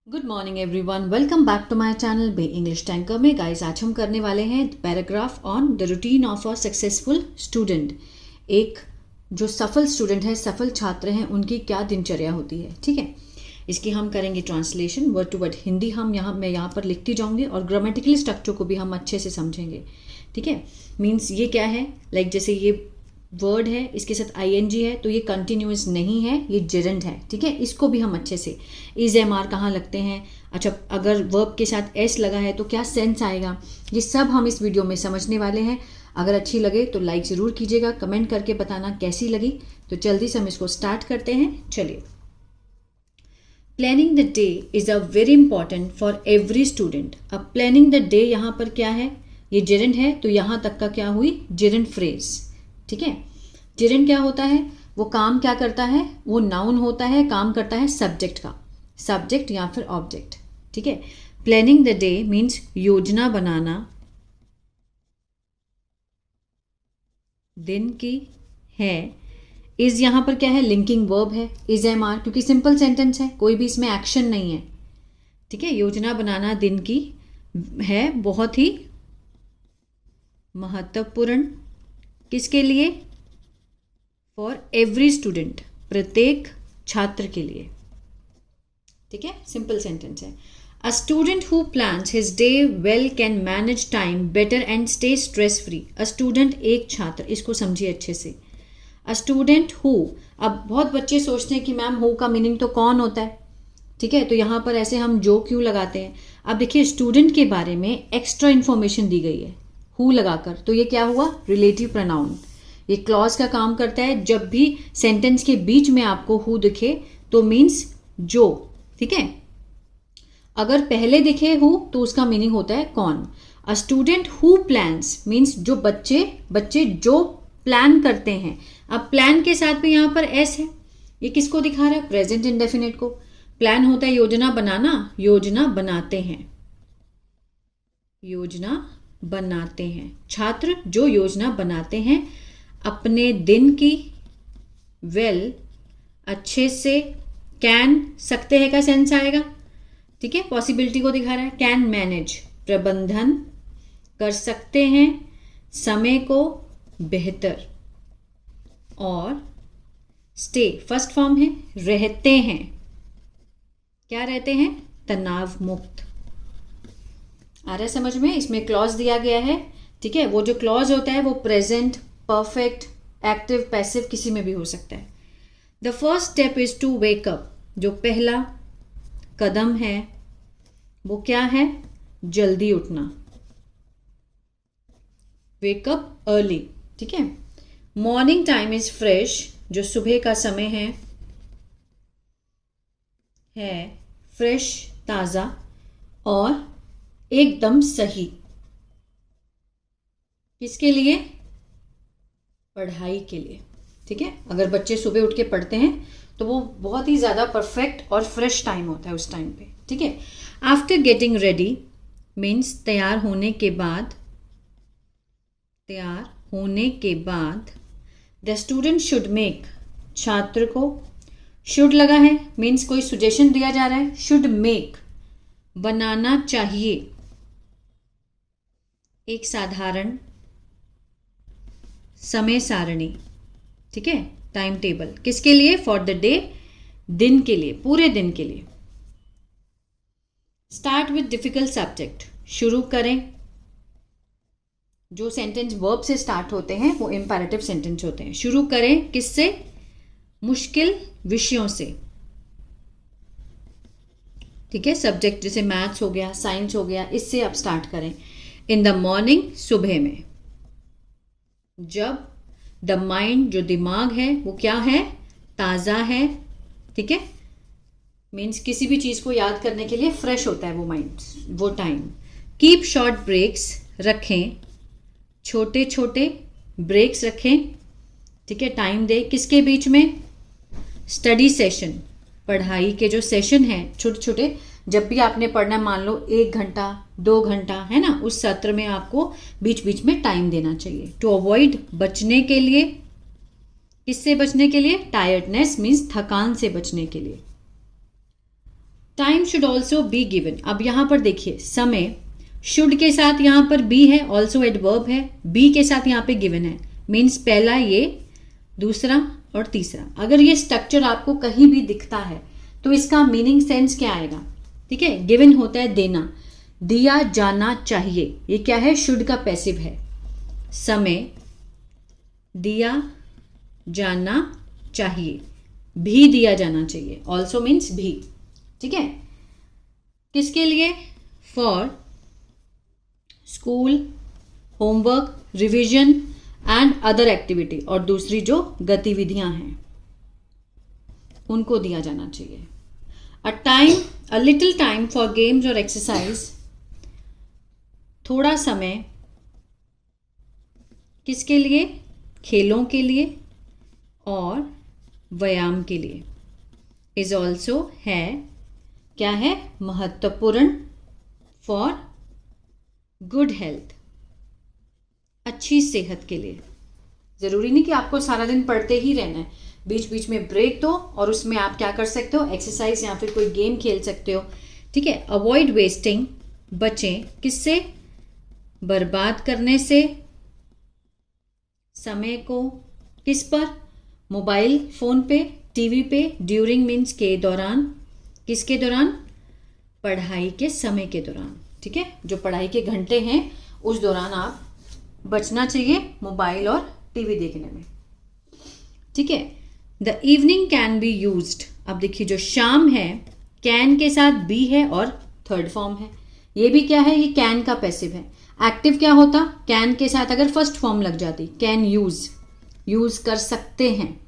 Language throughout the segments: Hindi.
Good morning everyone, welcome back to my channel be English tanker में। गाइस, आज हम करने वाले हैं paragraph on the routine of a successful student. एक जो सफल स्टूडेंट है, सफल छात्र हैं, उनकी क्या दिनचर्या होती है। ठीक है, इसकी हम करेंगे translation word to word. Hindi मैं यहाँ पर लिखती जाऊँगी और ग्रामेटिकली स्ट्रक्चर को भी हम अच्छे से समझेंगे। ठीक है, मीन्स ये क्या है, जैसे ये वर्ड है, इसके साथ आईएनजी है तो ये कंटिन्यूअस नहीं है, ये जेरेंट है। ठीक है, इसको भी हम अच्छे से इज एम आर कहाँ लगते हैं, अच्छा अगर वर्ब के साथ एस लगा है तो क्या सेंस आएगा, ये सब हम इस वीडियो में समझने वाले हैं। अगर अच्छी लगे तो लाइक ज़रूर कीजिएगा, कमेंट करके बताना कैसी लगी। तो जल्दी से हम इसको स्टार्ट करते हैं। चलिए, planning the day is a very important for every student. अब प्लानिंग द डे यहाँ पर क्या है, ये जेरेंट है तो यहाँ तक का क्या हुई, जेरेंट फ्रेज। ठीक है, जेरेंट क्या होता है, वो काम क्या करता है, वो नाउन होता है, काम करता है सब्जेक्ट का, सब्जेक्ट या फिर ऑब्जेक्ट। ठीक है, प्लानिंग द डे मीन्स योजना बनाना दिन की है। इज यहाँ पर क्या है, लिंकिंग वर्ब है, इज एम आर, क्योंकि सिंपल सेंटेंस है, कोई भी इसमें एक्शन नहीं है। ठीक है, योजना बनाना दिन की है, बहुत ही महत्वपूर्ण, किसके लिए, फॉर एवरी स्टूडेंट, प्रत्येक छात्र के लिए। ठीक है, सिंपल सेंटेंस है। A student who plans his day well can manage time better and stay stress free. A student, एक छात्र, इसको समझिए अच्छे से। अ स्टूडेंट हु, अब बहुत बच्चे सोचते हैं कि मैम हु का मीनिंग तो कौन होता है। ठीक है, तो यहाँ पर ऐसे हम जो क्यों लगाते हैं। अब देखिए, स्टूडेंट के बारे में एक्स्ट्रा इन्फॉर्मेशन दी गई है हु लगाकर, तो ये क्या हुआ, रिलेटिव प्रोनाउन। ये क्लॉज का काम करता है, जब भी सेंटेंस के बीच में आपको हु दिखे तो मीन्स जो। ठीक है, अगर पहले दिखे हु तो उसका मीनिंग होता है कौन। A student who plans means जो बच्चे जो प्लान करते हैं। अब प्लान के साथ भी यहाँ पर एस है, ये किसको दिखा रहा है, प्रेजेंट इंडेफिनिट को। प्लान होता है योजना बनाना, योजना बनाते हैं, योजना बनाते हैं, छात्र जो योजना बनाते हैं अपने दिन की, वेल अच्छे से, कैन सकते हैं का सेंस आएगा। ठीक है, पॉसिबिलिटी को दिखा रहा है, कैन मैनेज प्रबंधन कर सकते हैं, समय को बेहतर, और स्टे फर्स्ट फॉर्म है, रहते हैं, क्या रहते हैं, तनाव मुक्त। आ रहा है समझ में, इसमें क्लॉज दिया गया है। ठीक है, वो जो क्लॉज होता है वो प्रेजेंट, परफेक्ट, एक्टिव, पैसिव किसी में भी हो सकता है। The first step is to wake up, जो पहला कदम है वो क्या है, जल्दी उठना, वेक अप अर्ली। ठीक है, मॉर्निंग टाइम इज फ्रेश, जो सुबह का समय है फ्रेश, ताज़ा और एकदम सही, किसके लिए, पढ़ाई के लिए। ठीक है, अगर बच्चे सुबह उठ के पढ़ते हैं तो वो बहुत ही ज़्यादा परफेक्ट और फ्रेश टाइम होता है उस टाइम पे। ठीक है, आफ्टर गेटिंग रेडी मीन्स तैयार होने के बाद, द स्टूडेंट शुड मेक, छात्र को शुड लगा है, मीन्स कोई सुजेशन दिया जा रहा है, शुड मेक बनाना चाहिए एक साधारण समय सारणी। ठीक है, टाइम टेबल, किसके लिए, फॉर द डे, दिन के लिए, पूरे दिन के लिए। स्टार्ट विद डिफिकल्ट सब्जेक्ट, शुरू करें, जो सेंटेंस वर्ब से स्टार्ट होते हैं वो इंपैरेटिव सेंटेंस होते हैं। शुरू करें किससे, मुश्किल विषयों से। ठीक है, सब्जेक्ट जैसे मैथ्स हो गया, साइंस हो गया, इससे आप स्टार्ट करें। इन द मॉर्निंग, सुबह में, जब द माइंड, जो दिमाग है वो क्या है, ताज़ा है। ठीक है, मीन्स किसी भी चीज़ को याद करने के लिए फ्रेश होता है वो माइंड, वो टाइम। कीप शॉर्ट ब्रेक्स, रखें छोटे छोटे ब्रेक्स रखें। ठीक है, टाइम दे किसके बीच में, स्टडी सेशन, पढ़ाई के जो सेशन हैं छोटे छोटे, जब भी आपने पढ़ना, मान लो 1 घंटा 2 घंटा है ना, उस सत्र में आपको बीच बीच में टाइम देना चाहिए। टू अवॉइड, बचने के लिए, किससे बचने के लिए, टायर्डनेस मीन्स थकान से बचने के लिए। Time should also be given. अब यहाँ पर देखिए समय शुड के साथ यहाँ पर बी है, ऑल्सो एडवर्ब है, बी के साथ यहाँ पे गिवन है, मीन्स पहला ये, दूसरा और तीसरा। अगर ये स्ट्रक्चर आपको कहीं भी दिखता है तो इसका मीनिंग सेंस क्या आएगा? ठीक है, गिवन होता है देना, दिया जाना चाहिए। ये क्या है? शुड का पैसिव है। समय दिया जाना चाहिए, भी दिया जाना चाहिए, ऑल्सो मीन्स भी। ठीक है, किसके लिए? For school, homework, revision and other activity, और दूसरी जो गतिविधियां हैं उनको दिया जाना चाहिए। A little time for games और एक्सरसाइज, थोड़ा समय किसके लिए? खेलों के लिए और व्यायाम के लिए। इज ऑल्सो है, क्या है? महत्वपूर्ण। फॉर गुड हेल्थ, अच्छी सेहत के लिए। जरूरी नहीं कि आपको सारा दिन पढ़ते ही रहना है, बीच बीच में ब्रेक दो और उसमें आप क्या कर सकते हो? एक्सरसाइज या फिर कोई गेम खेल सकते हो। ठीक है, अवॉइड वेस्टिंग, बचें किससे? बर्बाद करने से समय को। किस पर? मोबाइल फोन पे, टीवी पे। ड्यूरिंग मीन्स के दौरान, किसके दौरान? पढ़ाई के समय के दौरान। ठीक है, जो पढ़ाई के घंटे हैं उस दौरान आप बचना चाहिए मोबाइल और टीवी देखने में। ठीक है, the evening can be used. अब देखिए जो शाम है कैन के साथ बी है और थर्ड फॉर्म है। ये भी क्या है? ये कैन का पैसिव है। एक्टिव क्या होता? कैन के साथ अगर फर्स्ट फॉर्म लग जाती, कैन यूज, यूज कर सकते हैं।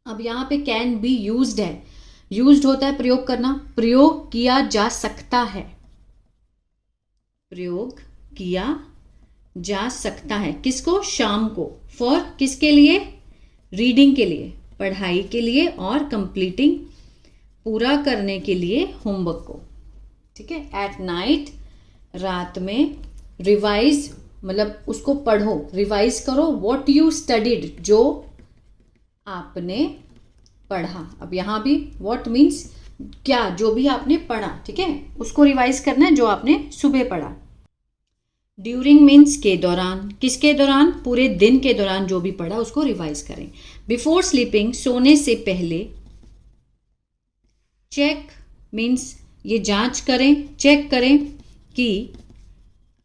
अब यहां पे कैन बी यूज्ड है, यूज्ड होता है प्रयोग करना, प्रयोग किया जा सकता है, प्रयोग किया जा सकता है। किसको? शाम को। फॉर किसके लिए? रीडिंग के लिए, पढ़ाई के लिए, और कंप्लीटिंग, पूरा करने के लिए होमवर्क को। ठीक है, एट नाइट, रात में। रिवाइज मतलब उसको पढ़ो, रिवाइज करो। व्हाट यू स्टडीड, जो आपने पढ़ा। अब यहां भी व्हाट मीन्स क्या, जो भी आपने पढ़ा। ठीक है, उसको रिवाइज करना है जो आपने सुबह पढ़ा। ड्यूरिंग मीन्स के दौरान, किसके दौरान? पूरे दिन के दौरान जो भी पढ़ा उसको रिवाइज करें। बिफोर स्लीपिंग, सोने से पहले। चेक मीन्स ये जांच करें, चेक करें कि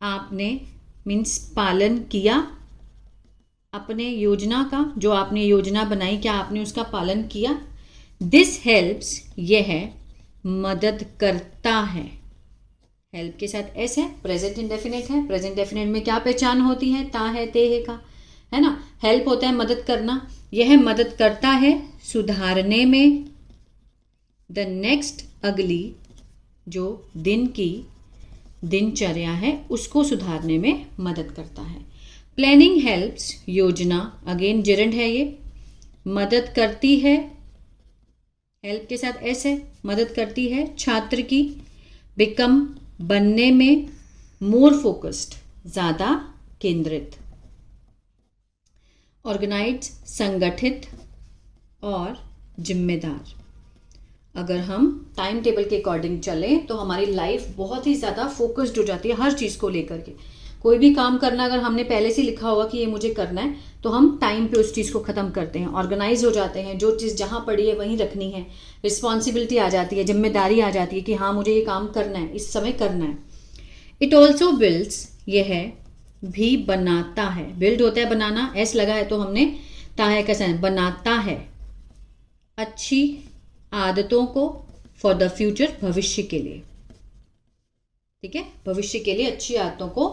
आपने मीन्स पालन किया अपने योजना का, जो आपने योजना बनाई क्या आपने उसका पालन किया। दिस हेल्प्स, यह है, मदद करता है। हेल्प के साथ एस है, प्रेजेंट इंडेफिनिट है। प्रेजेंट इंडेफिनिट में क्या पहचान होती है? ता है, ते है का, है ना। हेल्प होता है मदद करना, यह मदद करता है सुधारने में। द नेक्स्ट, अगली, जो दिन की दिनचर्या है उसको सुधारने में मदद करता है। प्लानिंग हेल्प्स, योजना, अगेन जिरंड है ये, मदद करती है। हेल्प के साथ एस है, मदद करती है छात्र की। बिकम, बनने में। मोर फोकस्ड, ज्यादा केंद्रित। ऑर्गेनाइज, संगठित और जिम्मेदार। अगर हम टाइम टेबल के अकॉर्डिंग चलें तो हमारी लाइफ बहुत ही ज़्यादा फोकस्ड हो जाती है हर चीज़ को लेकर के। कोई भी काम करना अगर हमने पहले से लिखा होगा कि ये मुझे करना है तो हम टाइम पे उस चीज़ को ख़त्म करते हैं, ऑर्गेनाइज हो जाते हैं, जो चीज़ जहाँ पड़ी है वहीं रखनी है। रिस्पॉन्सिबिलिटी आ जाती है, जिम्मेदारी आ जाती है कि हाँ मुझे ये काम करना है, इस समय करना है। इट ऑल्सो बिल्ड्स, यह है भी बनाता है। बिल्ड होता है बनाना, एस लगा है तो हमने ताहे का साइन, बनाता है अच्छी आदतों को। फॉर द फ्यूचर, भविष्य के लिए। ठीक है, भविष्य के लिए अच्छी आदतों को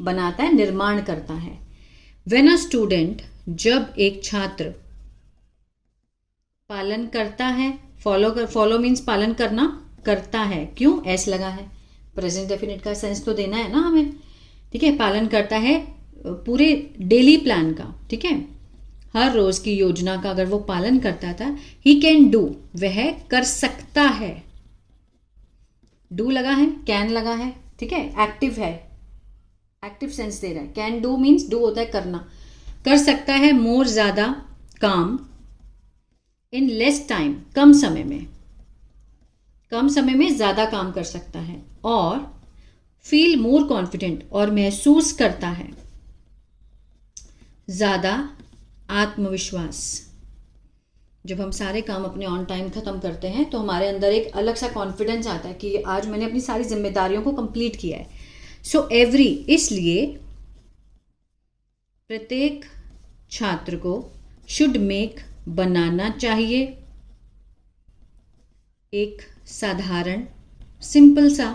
बनाता है, निर्माण करता है। व्हेन अ स्टूडेंट, जब एक छात्र पालन करता है, फॉलो मीन्स पालन करना, करता है। क्यों? एस लगा है, प्रेजेंट डेफिनेट का सेंस तो देना है ना हमें। ठीक है, पालन करता है पूरे डेली प्लान का। ठीक है, हर रोज की योजना का अगर वो पालन करता था। ही कैन डू, वह कर सकता है। डू लगा है, कैन लगा है। ठीक है, एक्टिव है, एक्टिव सेंस दे रहा है। कैन डू मीन्स डू होता है करना, कर सकता है मोर, ज्यादा काम, इन लेस टाइम, कम समय में। कम समय में ज़्यादा काम कर सकता है, और फील मोर कॉन्फिडेंट, और महसूस करता है ज़्यादा आत्मविश्वास। जब हम सारे काम अपने ऑन टाइम ख़त्म करते हैं तो हमारे अंदर एक अलग सा कॉन्फिडेंस आता है कि आज मैंने अपनी सारी जिम्मेदारियों को कंप्लीट किया है। सो एवरी, इसलिए प्रत्येक छात्र को शुड मेक, बनाना चाहिए एक साधारण सिंपल सा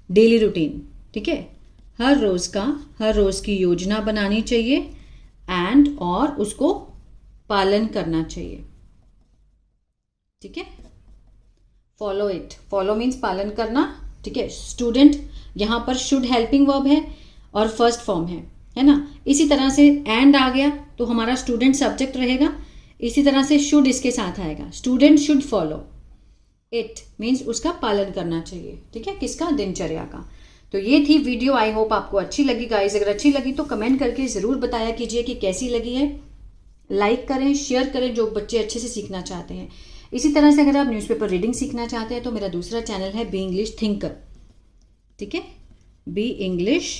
डेली रूटीन। ठीक है, हर रोज़ की योजना बनानी चाहिए एंड और उसको पालन करना चाहिए। ठीक है, फॉलो इट, फॉलो मीन्स पालन करना। ठीक है, स्टूडेंट यहाँ पर शुड हेल्पिंग वर्ब है और फर्स्ट फॉर्म है ना। इसी तरह से एंड आ गया तो हमारा स्टूडेंट सब्जेक्ट रहेगा। इसी तरह से शुड इसके साथ आएगा, student should follow it means उसका पालन करना चाहिए। ठीक है, किसका, दिनचर्या का। तो ये थी वीडियो, आई होप आपको अच्छी लगी गाइस। अगर अच्छी लगी तो कमेंट करके ज़रूर बताया कीजिए कि कैसी लगी है। लाइक करें, शेयर करें जो बच्चे अच्छे से सीखना चाहते हैं। इसी तरह से अगर आप न्यूज़पेपर रीडिंग सीखना चाहते हैं तो मेरा दूसरा चैनल है बी इंग्लिश थिंकर। ठीक है, बी इंग्लिश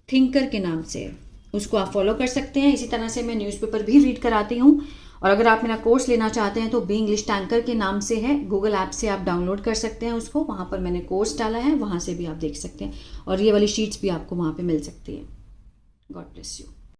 थिंकर के नाम से, उसको आप फॉलो कर सकते हैं। इसी तरह से मैं न्यूज़पेपर भी रीड कराती हूँ। और अगर आप मेरा कोर्स लेना चाहते हैं तो बी इंग्लिश टैंकर के नाम से है, गूगल ऐप से आप डाउनलोड कर सकते हैं उसको। वहाँ पर मैंने कोर्स डाला है, वहाँ से भी आप देख सकते हैं, और ये वाली शीट्स भी आपको वहाँ पे मिल सकती है। God bless you.